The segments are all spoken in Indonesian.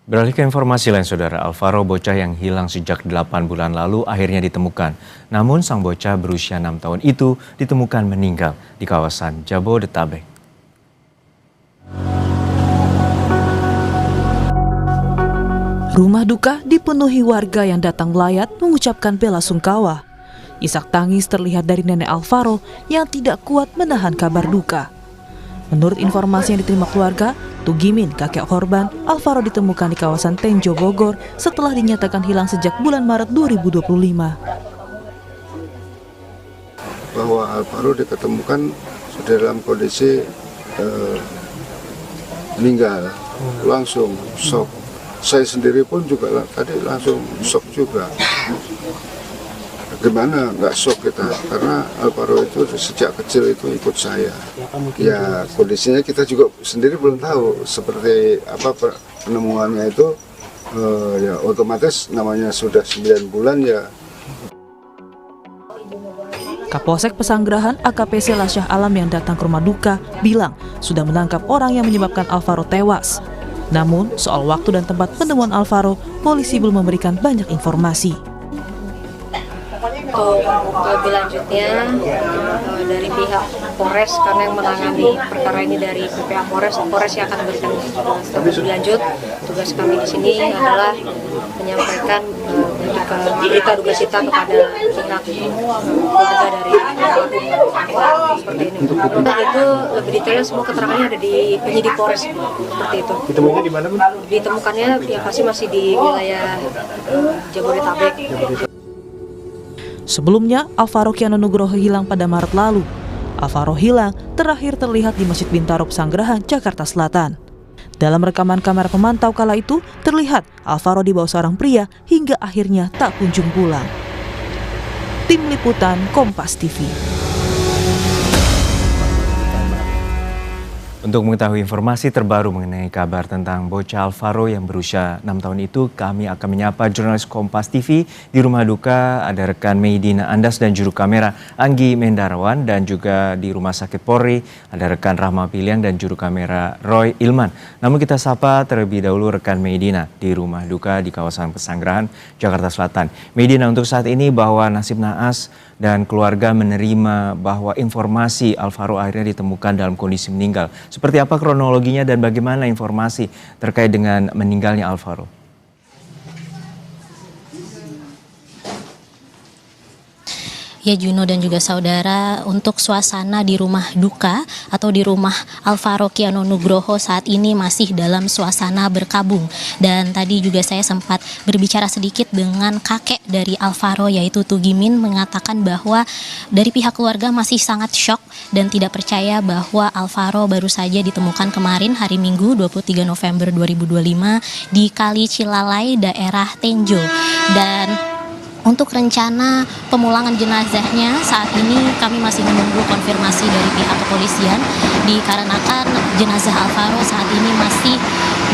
Beralih ke informasi lain, Saudara. Alvaro, bocah yang hilang sejak 8 bulan lalu, akhirnya ditemukan. Namun sang bocah berusia 6 tahun itu ditemukan meninggal di kawasan Jabodetabek. Rumah duka dipenuhi warga yang datang melayat mengucapkan bela sungkawa. Isak tangis terlihat dari nenek Alvaro yang tidak kuat menahan kabar duka. Menurut informasi yang diterima keluarga, Tugimin, kakek korban, Alvaro ditemukan di kawasan Tenjo, Bogor setelah dinyatakan hilang sejak bulan Maret 2025. Bahwa Alvaro diketemukan sudah dalam kondisi meninggal, langsung shock. Saya sendiri pun juga tadi langsung shock juga. Gimana nggak shock kita, karena Alvaro itu sejak kecil itu ikut saya. Ya kondisinya kita juga sendiri belum tahu seperti apa penemuannya itu. Ya otomatis namanya sudah 9 bulan ya. Kapolsek Pesanggerahan AKP Lasyah Alam yang datang ke rumah duka bilang sudah menangkap orang yang menyebabkan Alvaro tewas. Namun soal waktu dan tempat penemuan Alvaro, polisi belum memberikan banyak informasi. Lebih lanjutnya dari pihak Polres, karena yang menangani perkara ini dari pihak Polres yang akan memberikan lebih lanjut. Tugas kami di sini adalah menyampaikan berita duka cita kepada pihak keluarga dari seperti ini. Nah, itu lebih detailnya semua keterangannya ada di penyidik Polres seperti itu. Ditemukannya di mana, Bu? Ditemukannya ya pasti masih di wilayah Jabodetabek. Sebelumnya, Alvaro Kiano Nugroho hilang pada Maret lalu. Alvaro hilang terakhir terlihat di Masjid Bintaro Pesanggerahan, Jakarta Selatan. Dalam rekaman kamera pemantau kala itu, terlihat Alvaro dibawa seorang pria hingga akhirnya tak kunjung pulang. Tim Liputan Kompas TV. Untuk mengetahui informasi terbaru mengenai kabar tentang bocah Alvaro yang berusia 6 tahun itu, kami akan menyapa jurnalis Kompas TV. Di rumah duka ada rekan Meidina Andas dan juru kamera Anggi Mendarawan, dan juga di Rumah Sakit Polri ada rekan Rahma Piliang dan juru kamera Roy Ilman. Namun kita sapa terlebih dahulu rekan Meidina di rumah duka di kawasan Pesanggerahan, Jakarta Selatan. Meidina, untuk saat ini bahwa nasib naas dan keluarga menerima bahwa informasi Alvaro akhirnya ditemukan dalam kondisi meninggal. Seperti apa kronologinya dan bagaimana informasi terkait dengan meninggalnya Alvaro? Ya Juno dan juga saudara, untuk suasana di rumah duka atau di rumah Alvaro Kiano Nugroho saat ini masih dalam suasana berkabung. Dan tadi juga saya sempat berbicara sedikit dengan kakek dari Alvaro, yaitu Tugimin, mengatakan bahwa dari pihak keluarga masih sangat shock dan tidak percaya bahwa Alvaro baru saja ditemukan kemarin hari Minggu 23 November 2025 di Kali Cilalai, daerah Tenjo. Dan untuk rencana pemulangan jenazahnya saat ini kami masih menunggu konfirmasi dari pihak kepolisian, dikarenakan jenazah Alvaro saat ini masih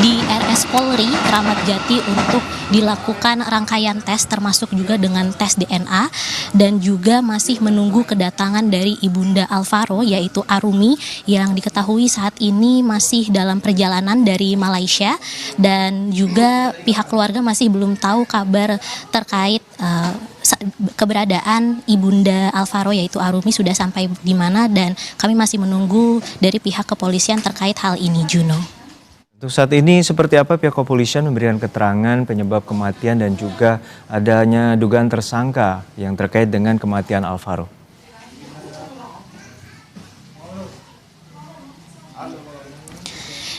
di RS Polri Kramat Jati untuk dilakukan rangkaian tes, termasuk juga dengan tes DNA, dan juga masih menunggu kedatangan dari ibunda Alvaro yaitu Arumi, yang diketahui saat ini masih dalam perjalanan dari Malaysia, dan juga pihak keluarga masih belum tahu kabar terkait keberadaan ibunda Alvaro yaitu Arumi sudah sampai di mana, dan kami masih menunggu dari pihak kepolisian terkait hal ini, Juno. Untuk saat ini seperti apa pihak kepolisian memberikan keterangan penyebab kematian dan juga adanya dugaan tersangka yang terkait dengan kematian Alvaro?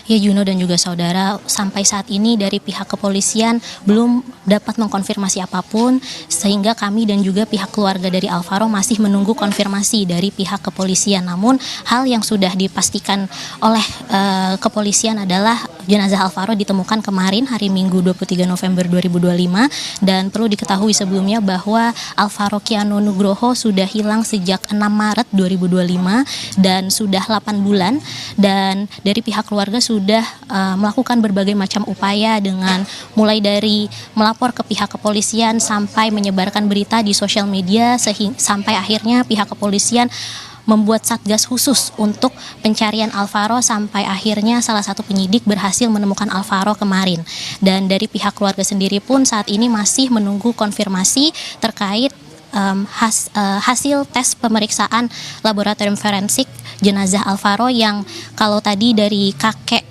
Ya Juno dan juga saudara, sampai saat ini dari pihak kepolisian belum dapat mengkonfirmasi apapun, sehingga kami dan juga pihak keluarga dari Alvaro masih menunggu konfirmasi dari pihak kepolisian. Namun hal yang sudah dipastikan oleh kepolisian adalah jenazah Alvaro ditemukan kemarin hari Minggu 23 November 2025, dan perlu diketahui sebelumnya bahwa Alvaro Kiano Nugroho sudah hilang sejak 6 Maret 2025 dan sudah 8 bulan, dan dari pihak keluarga sudah melakukan berbagai macam upaya, dengan mulai dari melapor ke pihak kepolisian sampai menyebarkan berita di sosial media, sampai akhirnya pihak kepolisian membuat satgas khusus untuk pencarian Alvaro sampai akhirnya salah satu penyidik berhasil menemukan Alvaro kemarin. Dan dari pihak keluarga sendiri pun saat ini masih menunggu konfirmasi terkait hasil tes pemeriksaan laboratorium forensik jenazah Alvaro, yang kalau tadi dari kakek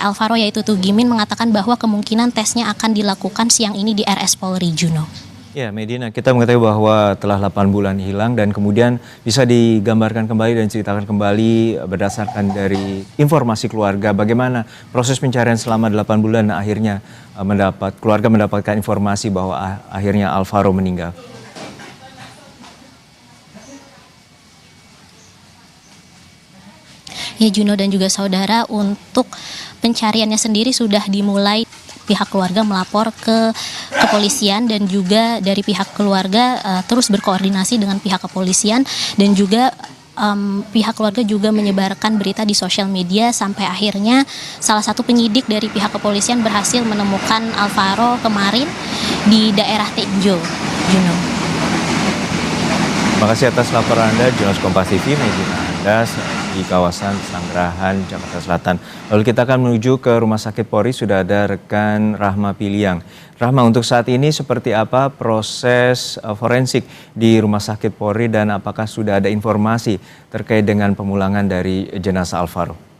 Alvaro yaitu Tugimin mengatakan bahwa kemungkinan tesnya akan dilakukan siang ini di RS Polri, Juno. Ya, Medina, kita mengetahui bahwa telah 8 bulan hilang dan kemudian bisa digambarkan kembali dan ceritakan kembali berdasarkan dari informasi keluarga bagaimana proses pencarian selama 8 bulan dan akhirnya keluarga mendapatkan informasi bahwa akhirnya Alvaro meninggal. Ya, Juno dan juga saudara, untuk pencariannya sendiri sudah dimulai. Pihak keluarga melapor ke kepolisian dan juga dari pihak keluarga terus berkoordinasi dengan pihak kepolisian, dan juga pihak keluarga juga menyebarkan berita di sosial media sampai akhirnya salah satu penyidik dari pihak kepolisian berhasil menemukan Alvaro kemarin di daerah Tenjo, Juno. Terima kasih atas laporan Anda, jurnalis Kompas TV, Medina Andas di kawasan Pesanggerahan, Jakarta Selatan. Lalu kita akan menuju ke Rumah Sakit Polri, sudah ada rekan Rahma Piliang. Rahma, untuk saat ini seperti apa proses forensik di Rumah Sakit Polri dan apakah sudah ada informasi terkait dengan pemulangan dari jenazah Alvaro?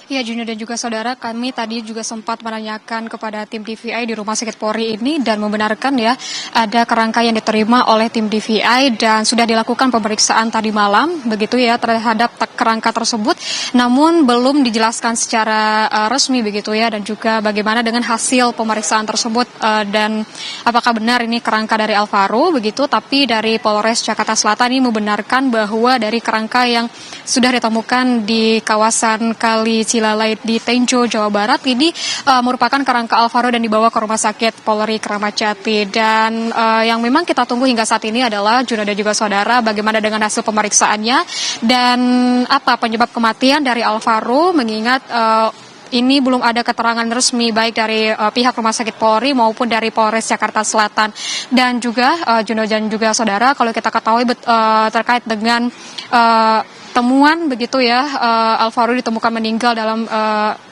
Ya, Junior dan juga saudara, kami tadi juga sempat menanyakan kepada tim DVI di Rumah Sakit Polri ini dan membenarkan ya ada kerangka yang diterima oleh tim DVI dan sudah dilakukan pemeriksaan tadi malam begitu ya terhadap kerangka tersebut, namun belum dijelaskan secara resmi begitu ya, dan juga bagaimana dengan hasil pemeriksaan tersebut dan apakah benar ini kerangka dari Alvaro begitu. Tapi dari Polres Jakarta Selatan ini membenarkan bahwa dari kerangka yang sudah ditemukan di kawasan Kali Cilalai di Tenjo, Jawa Barat ini merupakan kerangka Alvaro dan dibawa ke Rumah Sakit Polri Kramat Jati. Dan yang memang kita tunggu hingga saat ini adalah Juna dan juga saudara bagaimana dengan hasil pemeriksaannya dan apa penyebab kematian dari Alvaro, mengingat ini belum ada keterangan resmi baik dari pihak Rumah Sakit Polri maupun dari Polres Jakarta Selatan. Dan juga Juna dan juga saudara, kalau kita ketahui terkait dengan temuan begitu ya, Alvaro ditemukan meninggal dalam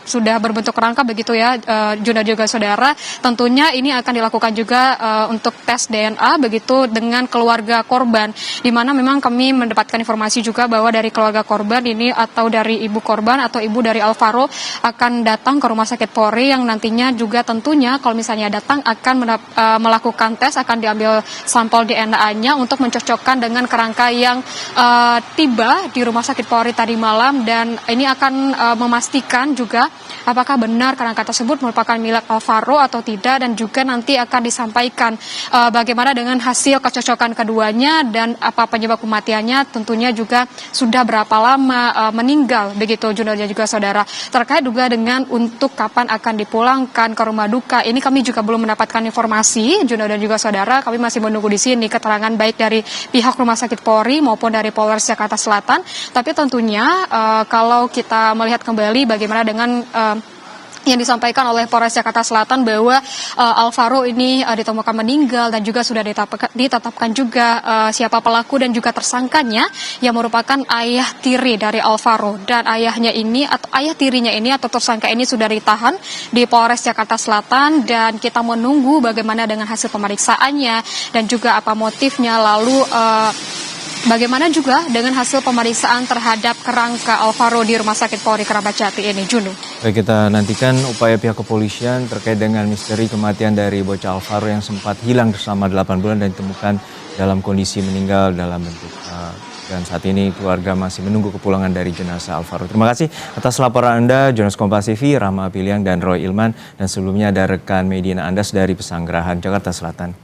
sudah berbentuk kerangka begitu ya, Juna juga saudara. Tentunya ini akan dilakukan juga untuk tes DNA begitu dengan keluarga korban, di mana memang kami mendapatkan informasi juga bahwa dari keluarga korban ini atau dari ibu korban atau ibu dari Alvaro akan datang ke Rumah Sakit Polri, yang nantinya juga tentunya kalau misalnya datang akan melakukan tes, akan diambil sampel DNA-nya untuk mencocokkan dengan kerangka yang tiba di Rumah Sakit Polri tadi malam, dan ini akan memastikan juga apakah benar kerangka tersebut merupakan milik Alvaro atau tidak, dan juga nanti akan disampaikan bagaimana dengan hasil kecocokan keduanya dan apa penyebab kematiannya, tentunya juga sudah berapa lama meninggal begitu Juna dan juga saudara. Terkait juga dengan untuk kapan akan dipulangkan ke rumah duka, ini kami juga belum mendapatkan informasi Juna dan juga saudara. Kami masih menunggu di sini keterangan baik dari pihak Rumah Sakit Polri maupun dari Polres Jakarta Selatan. Tapi tentunya kalau kita melihat kembali bagaimana dengan yang disampaikan oleh Polres Jakarta Selatan bahwa Alvaro ini ditemukan meninggal dan juga sudah ditetapkan juga siapa pelaku dan juga tersangkanya yang merupakan ayah tiri dari Alvaro, dan ayahnya ini atau ayah tirinya ini atau tersangka ini sudah ditahan di Polres Jakarta Selatan, dan kita menunggu bagaimana dengan hasil pemeriksaannya dan juga apa motifnya, lalu bagaimana juga dengan hasil pemeriksaan terhadap kerangka Alvaro di Rumah Sakit Polri Kramat Jati ini, Junu. Baik, kita nantikan upaya pihak kepolisian terkait dengan misteri kematian dari bocah Alvaro yang sempat hilang selama 8 bulan dan ditemukan dalam kondisi meninggal dalam bentuk. Dan saat ini keluarga masih menunggu kepulangan dari jenazah Alvaro. Terima kasih atas laporan Anda, jurnalis Kompas TV, Rahma Piliang dan Roy Ilman. Dan sebelumnya ada rekan Medina Andas dari Pesanggerahan, Jakarta Selatan.